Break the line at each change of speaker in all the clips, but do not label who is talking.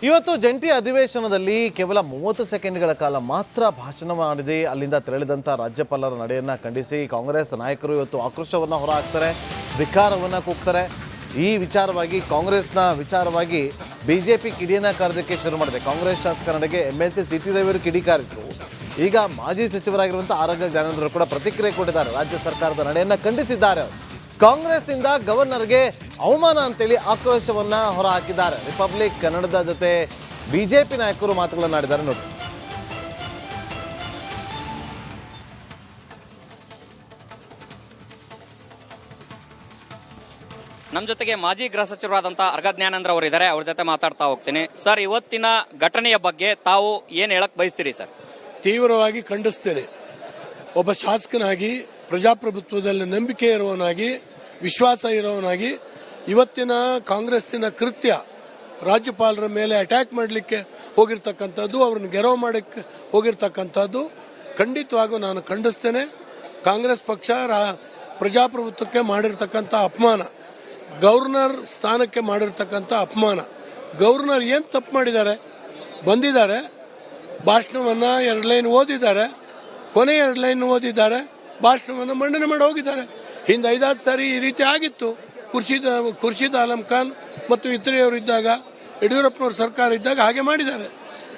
ಇವತ್ತು ಜಂಟಿ ಅಧಿವೇಶನದಲ್ಲಿ ಕೇವಲ 30 ಸೆಕೆಂಡ್ಗಳ ಕಾಲ ಮಾತ್ರ ಭಾಷಣ ಮಾಡಿದೆ. ಅಲ್ಲಿಂದ ತೆರಳಿದಂಥ ರಾಜ್ಯಪಾಲರ ನಡೆಯನ್ನು ಖಂಡಿಸಿ ಕಾಂಗ್ರೆಸ್ ನಾಯಕರು ಇವತ್ತು ಆಕ್ರೋಶವನ್ನು ಹೊರಹಾಕ್ತಾರೆ, ಧಿಕ್ಕಾರವನ್ನು ಕೂಗ್ತಾರೆ. ಈ ವಿಚಾರವಾಗಿ ಕಾಂಗ್ರೆಸ್ನ ವಿಚಾರವಾಗಿ ಬಿಜೆಪಿ ಕಿಡಿಯನ್ನು ಕಾರೋದಕ್ಕೆ ಶುರು ಮಾಡಿದೆ. ಕಾಂಗ್ರೆಸ್ ಶಾಸಕರ ನಡೆಗೆ MLC ಟಿ ರವಿಯವರು ಕಿಡಿಕಾರಿದ್ರು. ಈಗ ಮಾಜಿ ಸಚಿವರಾಗಿರುವಂಥ ಆರೋಗ್ಯ ಜ್ಞಾನೇಂದ್ರ ಕೂಡ ಪ್ರತಿಕ್ರಿಯೆ ಕೊಟ್ಟಿದ್ದಾರೆ. ರಾಜ್ಯ ಸರ್ಕಾರದ ನಡೆಯನ್ನು ಖಂಡಿಸಿದ್ದಾರೆ. ಕಾಂಗ್ರೆಸ್ನಿಂದ ಗವರ್ನರ್ಗೆ ಅವಮಾನ ಅಂತೇಳಿ ಆಕ್ರೋಶವನ್ನ ಹೊರಹಾಕಿದ್ದಾರೆ. ರಿಪಬ್ಲಿಕ್ ಕನ್ನಡದ ಜೊತೆ ಬಿಜೆಪಿ ನಾಯಕರು ಮಾತುಗಳನ್ನಾಡಿದ್ದಾರೆ ನೋಡಿ.
ನಮ್ಮ ಜೊತೆಗೆ ಮಾಜಿ ಗೃಹ ಸಚಿವರಾದಂತಹ ಆರೋಗ್ಯ ಜ್ಞಾನೇಂದ್ರ ಅವರು ಇದ್ದಾರೆ. ಅವ್ರ ಜೊತೆ ಮಾತಾಡ್ತಾ ಹೋಗ್ತೀನಿ. ಸರ್, ಇವತ್ತಿನ ಘಟನೆಯ ಬಗ್ಗೆ ತಾವು ಏನ್ ಹೇಳಕ್ ಬಯಸ್ತೀರಿ ಸರ್?
ತೀವ್ರವಾಗಿ ಖಂಡಿಸ್ತೇನೆ. ಒಬ್ಬ ಶಾಸಕನಾಗಿ, ಪ್ರಜಾಪ್ರಭುತ್ವದಲ್ಲಿ ನಂಬಿಕೆ ಇರುವವನಾಗಿ, ವಿಶ್ವಾಸ ಇರೋವನಾಗಿ ಇವತ್ತಿನ ಕಾಂಗ್ರೆಸ್ಸಿನ ಕೃತ್ಯ ರಾಜ್ಯಪಾಲರ ಮೇಲೆ ಅಟ್ಯಾಕ್ ಮಾಡಲಿಕ್ಕೆ ಹೋಗಿರ್ತಕ್ಕಂಥದ್ದು, ಅವ್ರನ್ನ ಗೆರವು ಮಾಡಕ್ಕೆ ಹೋಗಿರ್ತಕ್ಕಂಥದ್ದು ಖಂಡಿತವಾಗೂ ನಾನು ಖಂಡಿಸ್ತೇನೆ. ಕಾಂಗ್ರೆಸ್ ಪಕ್ಷ ಪ್ರಜಾಪ್ರಭುತ್ವಕ್ಕೆ ಮಾಡಿರ್ತಕ್ಕಂಥ ಅಪಮಾನ, ಗವರ್ನರ್ ಸ್ಥಾನಕ್ಕೆ ಮಾಡಿರ್ತಕ್ಕಂಥ ಅಪಮಾನ. ಗವರ್ನರ್ ಏನ್ ತಪ್ಪು ಮಾಡಿದ್ದಾರೆ? ಬಂದಿದ್ದಾರೆ, ಭಾಷಣವನ್ನ 2 ಲೈನ್ ಓದಿದ್ದಾರೆ, ಕೊನೆ 2 ಲೈನ್ ಓದಿದ್ದಾರೆ, ಭಾಷಣವನ್ನು ಮಂಡನೆ ಮಾಡಿ ಹೋಗಿದ್ದಾರೆ. ಹಿಂದೆ 5 ಸಾರಿ ಈ ರೀತಿ ಆಗಿತ್ತು. ಖುರ್ಷಿದ್ ಆಲಂ ಖಾನ್ ಮತ್ತು ಇತರೆಯವರು ಇದ್ದಾಗ, ಯಡಿಯೂರಪ್ಪನವ್ರ ಸರ್ಕಾರ ಇದ್ದಾಗ ಹಾಗೆ ಮಾಡಿದ್ದಾರೆ.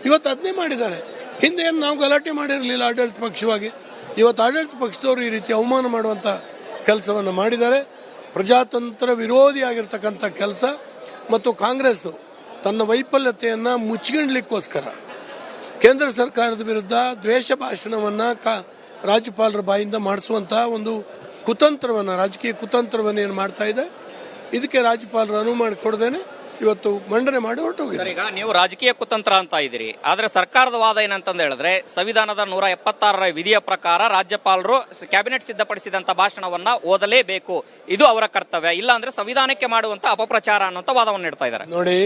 ಇವತ್ತು ಅದನ್ನೇ ಮಾಡಿದ್ದಾರೆ. ಹಿಂದೆ ಏನು ನಾವು ಗಲಾಟೆ ಮಾಡಿರಲಿಲ್ಲ ಆಡಳಿತ ಪಕ್ಷವಾಗಿ. ಇವತ್ತು ಆಡಳಿತ ಪಕ್ಷದವರು ಈ ರೀತಿ ಅವಮಾನ ಮಾಡುವಂತ ಕೆಲಸವನ್ನು ಮಾಡಿದ್ದಾರೆ. ಪ್ರಜಾತಂತ್ರ ವಿರೋಧಿಯಾಗಿರ್ತಕ್ಕಂಥ ಕೆಲಸ. ಮತ್ತು ಕಾಂಗ್ರೆಸ್ ತನ್ನ ವೈಫಲ್ಯತೆಯನ್ನ ಮುಚ್ಚಿಕೊಳ್ಳಲಿಕ್ಕೋಸ್ಕರ ಕೇಂದ್ರ ಸರ್ಕಾರದ ವಿರುದ್ಧ ದ್ವೇಷ ಭಾಷಣವನ್ನ ರಾಜ್ಯಪಾಲರ ಬಾಯಿಂದ ಮಾಡಿಸುವಂತಹ ಒಂದು ಕುತಂತ್ರವನ್ನ, ರಾಜಕೀಯ ಕುತಂತ್ರವನ್ನ ಏನು ಮಾಡ್ತಾ ಇದೆ. ಇದಕ್ಕೆ ರಾಜ್ಯಪಾಲರು ಅನುವು ಮಾಡಿಕೊಡದೇನೆ ಇವತ್ತು ಮಂಡನೆ ಮಾಡಿ ಹೊರಟೋಗಿದೆ.
ಈಗ ನೀವು ರಾಜಕೀಯ ಕುತಂತ್ರ ಅಂತ ಇದ್ದೀರಿ, ಆದ್ರೆ ಸರ್ಕಾರದ ವಾದ ಏನಂತ ಹೇಳಿದ್ರೆ ಸಂವಿಧಾನದ 176ರ ವಿಧಿಯ ಪ್ರಕಾರ ರಾಜ್ಯಪಾಲರು ಕ್ಯಾಬಿನೆಟ್ ಸಿದ್ಧಪಡಿಸಿದಂತ ಭಾಷಣವನ್ನ ಓದಲೇಬೇಕು, ಇದು ಅವರ ಕರ್ತವ್ಯ, ಇಲ್ಲ ಅಂದ್ರೆ ಸಂವಿಧಾನಕ್ಕೆ ಮಾಡುವಂತ ಅಪಪ್ರಚಾರ ಅನ್ನುವಂತ ವಾದವನ್ನು ನೀಡ್ತಾ ಇದ್ದಾರೆ.
ನೋಡಿ,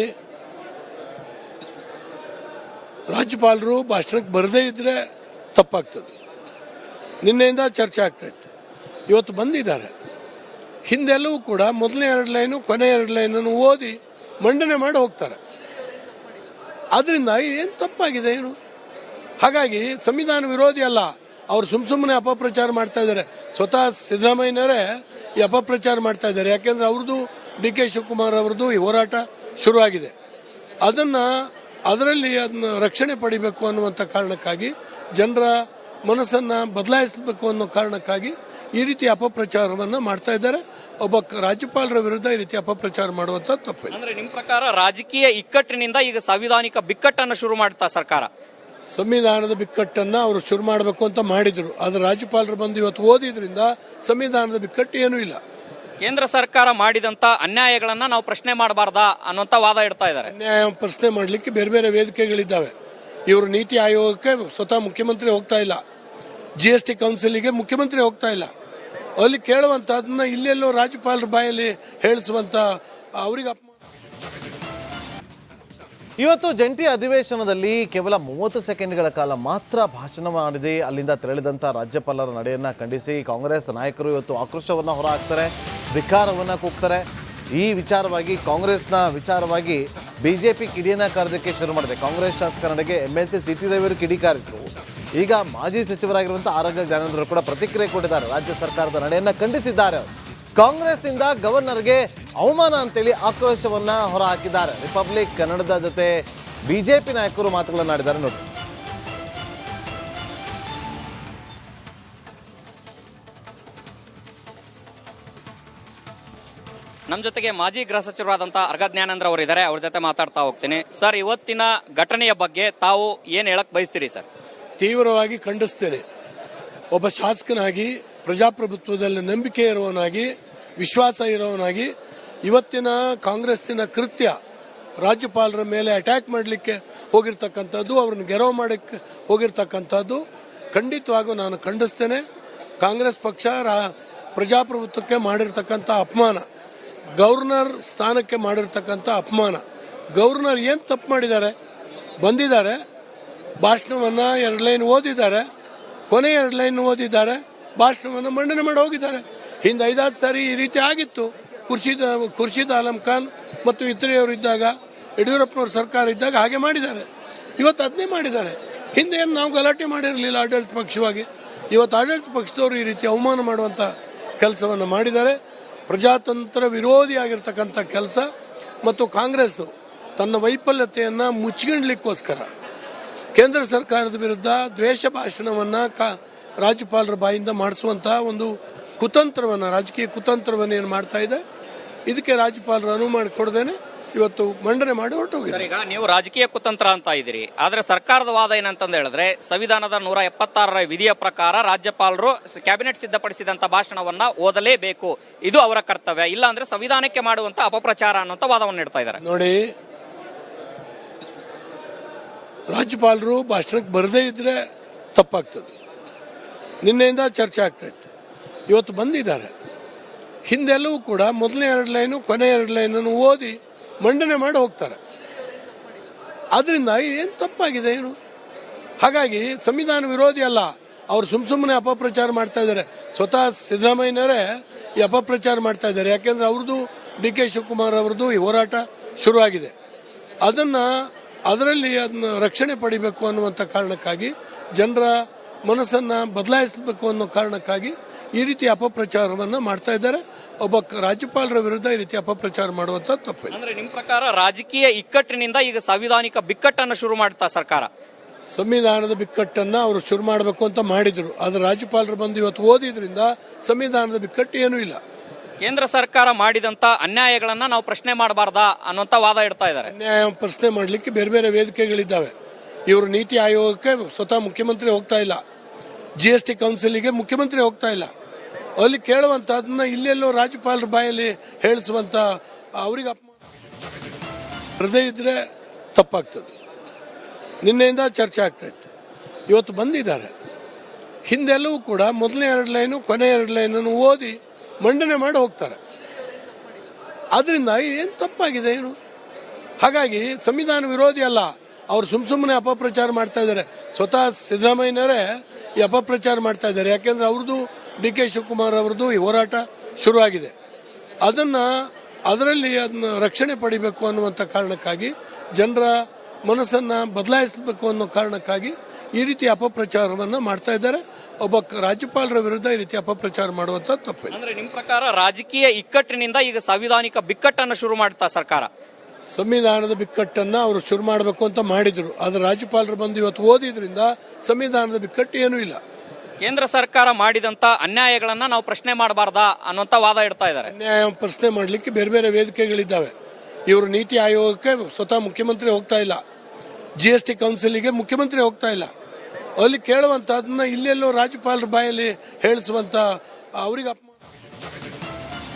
ರಾಜ್ಯಪಾಲರು ಭಾಷಣಕ್ಕೆ ಬರದೇ ಇದ್ರೆ ತಪ್ಪಾಗ್ತದೆ. ನಿನ್ನೆಯಿಂದ ಚರ್ಚೆ ಆಗ್ತಾ ಇತ್ತು, ಇವತ್ತು ಬಂದಿದ್ದಾರೆ. ಹಿಂದೆಲ್ಲವೂ ಕೂಡ ಮೊದಲನೇ 2 ಲೈನು, ಕೊನೆ 2 ಲೈನನ್ನು ಓದಿ ಮಂಡನೆ ಮಾಡಿ ಹೋಗ್ತಾರೆ. ಆದ್ರಿಂದ ಏನ್ ತಪ್ಪಾಗಿದೆ ಏನು? ಹಾಗಾಗಿ ಸಂವಿಧಾನ ವಿರೋಧಿ ಅಲ್ಲ. ಅವ್ರು ಸುಮ್ಮನೆ ಅಪಪ್ರಚಾರ ಮಾಡ್ತಾ ಇದ್ದಾರೆ. ಸ್ವತಃ ಸಿದ್ದರಾಮಯ್ಯನವರೇ ಈ ಅಪಪ್ರಚಾರ ಮಾಡ್ತಾ ಇದ್ದಾರೆ. ಯಾಕೆಂದ್ರೆ ಅವ್ರದ್ದು, DK ಶಿವಕುಮಾರ್ ಅವರದ್ದು ಈ ಹೋರಾಟ ಶುರುವಾಗಿದೆ. ಅದರಲ್ಲಿ ಅದನ್ನ ರಕ್ಷಣೆ ಪಡಿಬೇಕು ಅನ್ನುವಂಥ ಕಾರಣಕ್ಕಾಗಿ, ಜನರ ಮನಸ್ಸನ್ನ ಬದಲಾಯಿಸಬೇಕು ಅನ್ನೋ ಕಾರಣಕ್ಕಾಗಿ ಈ ರೀತಿ ಅಪಪ್ರಚಾರವನ್ನ ಮಾಡ್ತಾ ಇದ್ದಾರೆ. ಒಬ್ಬ ರಾಜ್ಯಪಾಲರ ವಿರುದ್ಧ ಈ ರೀತಿ ಅಪಪ್ರಚಾರ ಮಾಡುವಂತ ತಪ್ಪಿಲ್ಲ.
ಅಂದ್ರೆ ನಿಮ್ಮ ಪ್ರಕಾರ ರಾಜಕೀಯ ಇಕ್ಕಟ್ಟಿನಿಂದ ಈಗ ಸಾಂವಿಧಾನಿಕ ಬಿಕ್ಕಟ್ಟನ್ನು ಶುರು ಮಾಡ್ತಾ ಸರ್ಕಾರ?
ಸಂವಿಧಾನದ ಬಿಕ್ಕಟ್ಟನ್ನ ಅವರು ಶುರು ಮಾಡಬೇಕು ಅಂತ ಮಾಡಿದ್ರು. ಆದ್ರೆ ರಾಜ್ಯಪಾಲರು ಬಂದು ಇವತ್ತು ಓದಿದ್ರಿಂದ ಸಂವಿಧಾನದ ಬಿಕ್ಕಟ್ಟು ಏನೂ ಇಲ್ಲ.
ಕೇಂದ್ರ ಸರ್ಕಾರ ಮಾಡಿದಂತ ಅನ್ಯಾಯಗಳನ್ನ ನಾವು ಪ್ರಶ್ನೆ ಮಾಡಬಾರ್ದಾ ಅನ್ನುವಂತ ವಾದ ಇಡ್ತಾ ಇದ್ದಾರೆ.
ಅನ್ಯಾಯ ಪ್ರಶ್ನೆ ಮಾಡಲಿಕ್ಕೆ ಬೇರೆ ಬೇರೆ ವೇದಿಕೆಗಳಿದ್ದಾವೆ. ಇವರು ನೀತಿ ಆಯೋಗಕ್ಕೆ ಸ್ವತಃ ಮುಖ್ಯಮಂತ್ರಿ ಹೋಗ್ತಾ ಇಲ್ಲ, GST ಕೌನ್ಸಿಲ್ಗೆ ಮುಖ್ಯಮಂತ್ರಿ ಹೋಗ್ತಾ ಇಲ್ಲ. ಅಲ್ಲಿ ಕೇಳುವಂತದನ್ನ ಇಲ್ಲೆಲ್ಲೋ ರಾಜ್ಯಪಾಲರ ಬಾಯಲ್ಲಿ ಹೇಳಿಸುವಂತ ಅವರಿಗೆ
ಇವತ್ತು ಜಂಟಿ ಅಧಿವೇಶನದಲ್ಲಿ ಕೇವಲ 30 ಸೆಕೆಂಡ್ಗಳ ಕಾಲ ಮಾತ್ರ ಭಾಷಣ ಮಾಡಿದೆ. ಅಲ್ಲಿಂದ ತೆರಳಿದಂಥ ರಾಜ್ಯಪಾಲರ ನಡೆಯನ್ನು ಖಂಡಿಸಿ ಕಾಂಗ್ರೆಸ್ ನಾಯಕರು ಇವತ್ತು ಆಕ್ರೋಶವನ್ನು ಹೊರಹಾಕ್ತಾರೆ, ಧಿಕ್ಕಾರವನ್ನು ಕೂಗ್ತಾರೆ. ಈ ವಿಚಾರವಾಗಿ ಕಾಂಗ್ರೆಸ್ನ ವಿಚಾರವಾಗಿ ಬಿಜೆಪಿ ಕಿಡಿಯನ್ನು ಕಾರೋದಕ್ಕೆ ಶುರು ಮಾಡಿದೆ. ಕಾಂಗ್ರೆಸ್ ಶಾಸಕರ ನಡೆಗೆ MLC ಟಿ ರವಿಯವರು ಕಿಡಿಕಾರಿದ್ರು. ಈಗ ಮಾಜಿ ಸಚಿವರಾಗಿರುವಂಥ ಆರೋಗ್ಯ ಜ್ಞಾನೇಂದ್ರ ಕೂಡ ಪ್ರತಿಕ್ರಿಯೆ ಕೊಟ್ಟಿದ್ದಾರೆ. ರಾಜ್ಯ ಸರ್ಕಾರದ ನಡೆಯನ್ನು ಖಂಡಿಸಿದ್ದಾರೆ. ಕಾಂಗ್ರೆಸ್ನಿಂದ ಗವರ್ನರ್ಗೆ ಅವಮಾನ ಅಂತೇಳಿ ಆಕ್ರೋಶವನ್ನ ಹೊರಹಾಕಿದ್ದಾರೆ. ರಿಪಬ್ಲಿಕ್ ಕನ್ನಡದ ಜೊತೆ ಬಿಜೆಪಿ ನಾಯಕರು ಮಾತುಗಳನ್ನಾಡಿದ್ದಾರೆ ನೋಡಿ.
ನಮ್ಮ ಜೊತೆಗೆ ಮಾಜಿ ಗೃಹ ಸಚಿವರಾದಂತಹ ಆರೋಗ್ಯ ಜ್ಞಾನೇಂದ್ರ ಅವರು ಇದ್ದಾರೆ. ಅವ್ರ ಜೊತೆ ಮಾತಾಡ್ತಾ ಹೋಗ್ತೀನಿ. ಸರ್, ಇವತ್ತಿನ ಘಟನೆಯ ಬಗ್ಗೆ ತಾವು ಏನ್ ಹೇಳಕ್ ಬಯಸ್ತೀರಿ ಸರ್?
ತೀವ್ರವಾಗಿ ಖಂಡಿಸ್ತೇನೆ. ಒಬ್ಬ ಶಾಸಕನಾಗಿ, ಪ್ರಜಾಪ್ರಭುತ್ವದಲ್ಲಿ ನಂಬಿಕೆ ಇರುವವನಾಗಿ, ವಿಶ್ವಾಸ ಇರೋವನಾಗಿ ಇವತ್ತಿನ ಕಾಂಗ್ರೆಸ್ಸಿನ ಕೃತ್ಯ ರಾಜ್ಯಪಾಲರ ಮೇಲೆ ಅಟ್ಯಾಕ್ ಮಾಡಲಿಕ್ಕೆ ಹೋಗಿರ್ತಕ್ಕಂಥದ್ದು, ಅವ್ರನ್ನ ಗೆರವು ಮಾಡಕ್ಕೆ ಹೋಗಿರ್ತಕ್ಕಂಥದ್ದು ಖಂಡಿತವಾಗೂ ನಾನು ಖಂಡಿಸ್ತೇನೆ. ಕಾಂಗ್ರೆಸ್ ಪಕ್ಷ ಪ್ರಜಾಪ್ರಭುತ್ವಕ್ಕೆ ಮಾಡಿರ್ತಕ್ಕಂಥ ಅಪಮಾನ, ಗವರ್ನರ್ ಸ್ಥಾನಕ್ಕೆ ಮಾಡಿರ್ತಕ್ಕಂಥ ಅಪಮಾನ. ಗವರ್ನರ್ ಏನ್ ತಪ್ಪು ಮಾಡಿದ್ದಾರೆ? ಬಂದಿದ್ದಾರೆ, ಭಾಷಣವನ್ನ 2 ಲೈನ್ ಓದಿದ್ದಾರೆ, ಕೊನೆ 2 ಲೈನ್ ಓದಿದ್ದಾರೆ, ಭಾಷಣವನ್ನು ಮಂಡನೆ ಮಾಡಿ ಹೋಗಿದ್ದಾರೆ. ಹಿಂದೆ 5 ಸಾರಿ ಈ ರೀತಿ ಆಗಿತ್ತು. ಖುರ್ಷಿದ್ ಆಲಂ ಖಾನ್ ಮತ್ತು ಇತರೆಯವರು ಇದ್ದಾಗ, ಯಡಿಯೂರಪ್ಪನವ್ರ ಸರ್ಕಾರ ಇದ್ದಾಗ ಹಾಗೆ ಮಾಡಿದ್ದಾರೆ. ಇವತ್ತು ಅದನ್ನೇ ಮಾಡಿದ್ದಾರೆ. ಹಿಂದೆ ಏನು ನಾವು ಗಲಾಟೆ ಮಾಡಿರಲಿಲ್ಲ ಆಡಳಿತ ಪಕ್ಷವಾಗಿ. ಇವತ್ತು ಆಡಳಿತ ಪಕ್ಷದವರು ಈ ರೀತಿ ಅವಮಾನ ಮಾಡುವಂತ ಕೆಲಸವನ್ನು ಮಾಡಿದ್ದಾರೆ. ಪ್ರಜಾತಂತ್ರ ವಿರೋಧಿಯಾಗಿರ್ತಕ್ಕಂಥ ಕೆಲಸ ಮತ್ತು ಕಾಂಗ್ರೆಸ್ ತನ್ನ ವೈಫಲ್ಯತೆಯನ್ನ ಮುಚ್ಚಿಕೊಳ್ಳಲಿಕ್ಕೋಸ್ಕರ ಕೇಂದ್ರ ಸರ್ಕಾರದ ವಿರುದ್ಧ ದ್ವೇಷ ಭಾಷಣವನ್ನ ರಾಜ್ಯಪಾಲರ ಬಾಯಿಂದ ಮಾಡಿಸುವಂತಹ ಒಂದು ಕುತಂತ್ರವನ್ನ, ರಾಜಕೀಯ ಕುತಂತ್ರವನ್ನ ಏನು ಮಾಡ್ತಾ ಇದೆ, ಇದಕ್ಕೆ ರಾಜ್ಯಪಾಲರು ಅನುವು ಮಾಡಿಕೊಡದೇನೆ ಇವತ್ತು ಮಂಡನೆ ಮಾಡಿ ಹೊರಟೋಗಿದೆ.
ಈಗ ನೀವು ರಾಜಕೀಯ ಕುತಂತ್ರ ಅಂತ ಇದ್ದೀರಿ, ಆದ್ರೆ ಸರ್ಕಾರದ ವಾದ ಏನಂತಂದು ಹೇಳಿದ್ರೆ ಸಂವಿಧಾನದ 176ರ ವಿಧಿಯ ಪ್ರಕಾರ ರಾಜ್ಯಪಾಲರು ಕ್ಯಾಬಿನೆಟ್ ಸಿದ್ಧಪಡಿಸಿದಂತ ಭಾಷಣವನ್ನ ಓದಲೇಬೇಕು, ಇದು ಅವರ ಕರ್ತವ್ಯ, ಇಲ್ಲ ಅಂದ್ರೆ ಸಂವಿಧಾನಕ್ಕೆ ಮಾಡುವಂತ ಅಪಪ್ರಚಾರ ಅನ್ನುವಂತ ವಾದವನ್ನು ನೀಡ್ತಾ ಇದ್ದಾರೆ.
ನೋಡಿ, ರಾಜ್ಯಪಾಲರು ಭಾಷಣಕ್ಕೆ ಬರದೇ ಇದ್ರೆ ತಪ್ಪಾಗ್ತದೆ. ನಿನ್ನೆಯಿಂದ ಚರ್ಚೆ ಆಗ್ತಾ ಇತ್ತು, ಇವತ್ತು ಬಂದಿದ್ದಾರೆ. ಹಿಂದೆಲ್ಲವೂ ಕೂಡ ಮೊದಲನೇ 2 ಲೈನು ಕೊನೆ 2 ಲೈನನ್ನು ಓದಿ ಮಂಡನೆ ಮಾಡಿ ಹೋಗ್ತಾರೆ. ಆದ್ರಿಂದ ಏನು ತಪ್ಪಾಗಿದೆ ಏನು? ಹಾಗಾಗಿ ಸಂವಿಧಾನ ವಿರೋಧಿ ಅಲ್ಲ, ಅವ್ರು ಸುಮ್ಮನೆ ಅಪಪ್ರಚಾರ ಮಾಡ್ತಾ ಇದ್ದಾರೆ. ಸ್ವತಃ ಸಿದ್ದರಾಮಯ್ಯನವರೇ ಈ ಅಪಪ್ರಚಾರ ಮಾಡ್ತಾ ಇದ್ದಾರೆ. ಯಾಕೆಂದ್ರೆ ಅವ್ರದ್ದು ಡಿ.ಕೆ. ಶಿವಕುಮಾರ್ ಅವರದ್ದು ಈ ಹೋರಾಟ ಶುರುವಾಗಿದೆ. ಅದರಲ್ಲಿ ಅದನ್ನ ರಕ್ಷಣೆ ಪಡಿಬೇಕು ಅನ್ನುವಂಥ ಕಾರಣಕ್ಕಾಗಿ, ಜನರ ಮನಸ್ಸನ್ನ ಬದಲಾಯಿಸಬೇಕು ಅನ್ನೋ ಕಾರಣಕ್ಕಾಗಿ ಈ ರೀತಿ ಅಪಪ್ರಚಾರವನ್ನ ಮಾಡ್ತಾ ಇದ್ದಾರೆ. ಒಬ್ಬ ರಾಜ್ಯಪಾಲರ ವಿರುದ್ಧ ಈ ರೀತಿ ಅಪಪ್ರಚಾರ ಮಾಡುವಂತ ತಪ್ಪಿಲ್ಲ.
ಅಂದ್ರೆ ನಿಮ್ ಪ್ರಕಾರ ರಾಜಕೀಯ ಇಕ್ಕಟ್ಟಿನಿಂದ ಈಗ ಸಾಂವಿಧಾನಿಕ ಬಿಕ್ಕಟ್ಟನ್ನು ಶುರು ಮಾಡ್ತಾ ಸರ್ಕಾರ?
ಸಂವಿಧಾನದ ಬಿಕ್ಕಟ್ಟನ್ನ ಅವರು ಶುರು ಮಾಡಬೇಕು ಅಂತ ಮಾಡಿದ್ರು, ಆದ್ರೆ ರಾಜ್ಯಪಾಲರು ಬಂದು ಇವತ್ತು ಓದಿದ್ರಿಂದ ಸಂವಿಧಾನದ ಬಿಕ್ಕಟ್ಟು ಏನೂ ಇಲ್ಲ.
ಕೇಂದ್ರ ಸರ್ಕಾರ ಮಾಡಿದಂತ ಅನ್ಯಾಯಗಳನ್ನ ನಾವು ಪ್ರಶ್ನೆ ಮಾಡಬಾರ್ದಾ ಅನ್ನುವಂತ ವಾದ ಇಡ್ತಾ ಇದ್ದಾರೆ.
ಅನ್ಯಾಯ ಪ್ರಶ್ನೆ ಮಾಡಲಿಕ್ಕೆ ಬೇರೆ ಬೇರೆ ವೇದಿಕೆಗಳಿದ್ದಾವೆ. ಇವರು ನೀತಿ ಆಯೋಗಕ್ಕೆ ಸ್ವತಃ ಮುಖ್ಯಮಂತ್ರಿ ಹೋಗ್ತಾ ಇಲ್ಲ, GST ಕೌನ್ಸಿಲ್ಗೆ ಮುಖ್ಯಮಂತ್ರಿ ಹೋಗ್ತಾ ಇಲ್ಲ. ಅಲ್ಲಿ ಕೇಳುವಂತದನ್ನ ಇಲ್ಲೆಲ್ಲೋ ರಾಜ್ಯಪಾಲರ ಬಾಯಲ್ಲಿ ಹೇಳಿಸುವಂತ ಅವರಿಗೆ ಬರದೇ ಇದ್ರೆ ತಪ್ಪಾಗ್ತದೆ. ನಿನ್ನೆಯಿಂದ ಚರ್ಚೆ ಆಗ್ತಾ ಇತ್ತು, ಇವತ್ತು ಬಂದಿದ್ದಾರೆ. ಹಿಂದೆಲ್ಲವೂ ಕೂಡ ಮೊದಲನೇ 2 ಲೈನು ಕೊನೆ 2 ಲೈನನ್ನು ಓದಿ ಮಂಡನೆ ಮಾಡಿ ಹೋಗ್ತಾರೆ. ಆದ್ರಿಂದ ಏನು ತಪ್ಪಾಗಿದೆ ಏನು? ಹಾಗಾಗಿ ಸಂವಿಧಾನ ವಿರೋಧಿ ಅಲ್ಲ, ಅವ್ರು ಸುಮ್ಮನೆ ಅಪಪ್ರಚಾರ ಮಾಡ್ತಾ ಇದ್ದಾರೆ. ಸ್ವತಃ ಸಿದ್ದರಾಮಯ್ಯನವರೇ ಈ ಅಪಪ್ರಚಾರ ಮಾಡ್ತಾ ಇದ್ದಾರೆ. ಯಾಕೆಂದ್ರೆ ಅವ್ರದ್ದು ಡಿ.ಕೆ. ಶಿವಕುಮಾರ್ ಅವರದ್ದು ಈ ಹೋರಾಟ ಶುರುವಾಗಿದೆ. ಅದರಲ್ಲಿ ಅದನ್ನ ರಕ್ಷಣೆ ಪಡಿಬೇಕು ಅನ್ನುವಂಥ ಕಾರಣಕ್ಕಾಗಿ, ಜನರ ಮನಸ್ಸನ್ನ ಬದಲಾಯಿಸಬೇಕು ಅನ್ನೋ ಕಾರಣಕ್ಕಾಗಿ ಈ ರೀತಿ ಅಪಪ್ರಚಾರವನ್ನ ಮಾಡ್ತಾ ಇದ್ದಾರೆ. ಒಬ್ಬ ರಾಜ್ಯಪಾಲರ ವಿರುದ್ಧ ಈ ರೀತಿ ಅಪಪ್ರಚಾರ ಮಾಡುವಂತ ತಪ್ಪಿಲ್ಲ.
ಅಂದ್ರೆ ನಿಮ್ ಪ್ರಕಾರ ರಾಜಕೀಯ ಇಕ್ಕಟ್ಟಿನಿಂದ ಈಗ ಸಾಂವಿಧಾನಿಕ ಬಿಕ್ಕಟ್ಟನ್ನು ಶುರು ಮಾಡ್ತಾ ಸರ್ಕಾರ?
ಸಂವಿಧಾನದ ಬಿಕ್ಕಟ್ಟನ್ನ ಅವರು ಶುರು ಮಾಡಬೇಕು ಅಂತ ಮಾಡಿದ್ರು, ಆದ್ರೆ ರಾಜ್ಯಪಾಲರು ಬಂದು ಇವತ್ತು ಓದಿದ್ರಿಂದ ಸಂವಿಧಾನದ ಬಿಕ್ಕಟ್ಟು ಏನೂ ಇಲ್ಲ.
ಕೇಂದ್ರ ಸರ್ಕಾರ ಮಾಡಿದಂತ ಅನ್ಯಾಯಗಳನ್ನ ನಾವು ಪ್ರಶ್ನೆ ಮಾಡಬಾರ್ದಾ ಅನ್ನುವಂತ ವಾದ ಇಡ್ತಾ ಇದ್ದಾರೆ.
ಅನ್ಯಾಯ ಪ್ರಶ್ನೆ ಮಾಡಲಿಕ್ಕೆ ಬೇರೆ ಬೇರೆ ವೇದಿಕೆಗಳಿದ್ದಾವೆ. ಇವರು ನೀತಿ ಆಯೋಗಕ್ಕೆ ಸ್ವತಃ ಮುಖ್ಯಮಂತ್ರಿ ಹೋಗ್ತಾ ಇಲ್ಲ, GST ಕೌನ್ಸಿಲ್ಗೆ ಮುಖ್ಯಮಂತ್ರಿ ಹೋಗ್ತಾ ಇಲ್ಲ. ಅಲ್ಲಿ ಕೇಳುವಂತದನ್ನ ಇಲ್ಲೆಲ್ಲೋ ರಾಜ್ಯಪಾಲರ ಬಾಯಲ್ಲಿ ಹೇಳಿಸುವಂತ ಅವರಿಗೆ